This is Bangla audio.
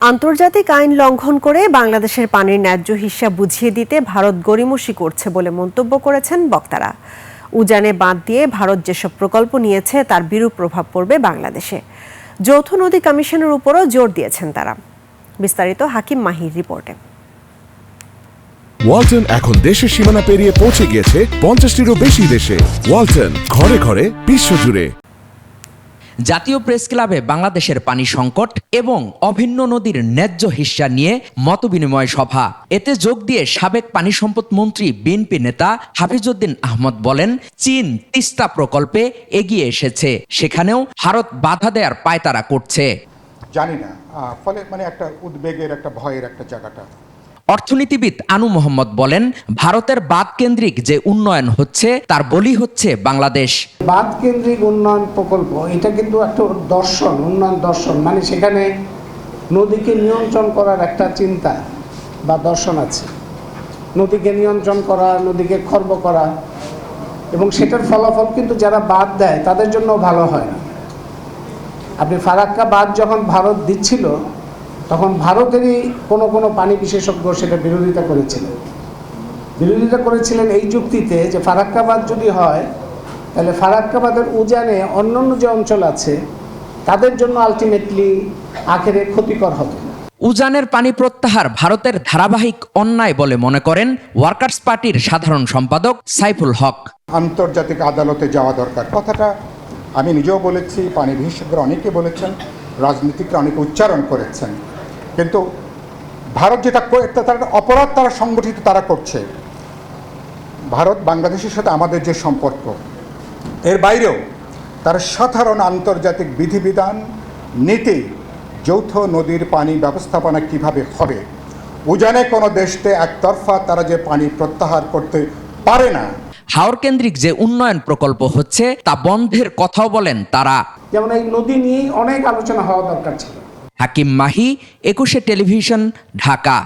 আন্তর্জাতিক আইন লঙ্ঘন করে বাংলাদেশের পানির ন্যায্য হিস্যা বুঝিয়ে দিতে ভারত গড়িমসি করছে বলে মন্তব্য করেছেন বক্তারা। উজানে বাঁধ দিয়ে ভারত যেসব প্রকল্প নিয়েছে তার বিরূপ প্রভাব পড়বে বাংলাদেশে। যৌথ নদী কমিশনের উপরও জোর দিয়েছেন তারা। বিস্তারিত হাকিম মাহির রিপোর্টে। ওয়ালটন এখন দেশের সীমানা পেরিয়ে পৌঁছে গিয়েছে 50টিরও বেশি দেশে। ওয়ালটন, ঘরে ঘরে বিশ্বজুড়ে। জাতীয় প্রেস ক্লাবে বাংলাদেশের পানি সংকট এবং অভিন্ন নদীর ন্যায্য হিস্যা নিয়ে মতবিনিময় সভা। এতে যোগ দিয়ে সাবেক পানি সম্পদ মন্ত্রী বিএনপি নেতা হাফিজউদ্দিন আহমদ বলেন, চীন তিস্তা প্রকল্পে এগিয়ে এসেছে, সেখানেও ভারত বাধা দেওয়ার পায়তারা করছে। জানি না, ফলে একটা উদ্বেগের, একটা ভয়ের একটা জায়গাটা। অর্থনীতিবিদ আনু মোহাম্মদ বলেন, ভারতের বাঁধ কেন্দ্রিক যে উন্নয়ন হচ্ছে তার বলি হচ্ছে বাংলাদেশ। বাঁধ কেন্দ্রিক উন্নয়ন প্রকল্প এটা কিন্তু একটা দর্শন, উন্নয়ন দর্শন, সেখানে নদীকে নিয়ন্ত্রণ করার একটা চিন্তা বা দর্শন আছে। নদীকে নিয়ন্ত্রণ করা, নদীকে খর্ব করা, এবং সেটার ফলাফল কিন্তু যারা বাঁধ দেয় তাদের জন্য ভালো হয় না। আপনি ফারাক্কা বাঁধ যখন ভারত দিচ্ছিল তখন ভারতেরই কোনো পানি বিশেষজ্ঞ সেটা বিরোধিতা করেছিলেন এই যুক্তিতে যে ফারাক্কা বাঁধ যদি হয় তাহলে ফারাক্কা বাঁধের উজানে অন্যান্য যে অঞ্চল আছে তাদের জন্য আলটিমেটলি আখেরে ক্ষতিকর হবে। উজানের পানি প্রত্যাহার ভারতের ধারাবাহিক অন্যায় বলে মনে করেন ওয়ার্কার্স পার্টির সাধারণ সম্পাদক সাইফুল হক। আন্তর্জাতিক আদালতে যাওয়া দরকার, কথাটা আমি নিজেও বলেছি, পানি বিশেষজ্ঞরা অনেকে বলেছেন, রাজনীতিকরা অনেকে উচ্চারণ করেছেন। কিন্তু ভারত যেটা তারা অপরাধ তারা সংগঠিত তারা করছে। ভারত বাংলাদেশের সাথে আমাদের যে সম্পর্ক, এর বাইরেও তারা সাধারণ আন্তর্জাতিক বিধিবিধান, নীতি, যৌথ নদীর পানি ব্যবস্থাপনা কিভাবে হবে, উজানে কোনো দেশতে একতরফা তারা যে পানি প্রত্যাহার করতে পারে না। হাওর কেন্দ্রিক যে উন্নয়ন প্রকল্প হচ্ছে তা বন্ধের কথাও বলেন তারা। যেমন এই নদী নিয়েই অনেক আলোচনা হওয়া দরকার ছিল। হাকিম মাহি, 21 টেলিভিশন, ঢাকা।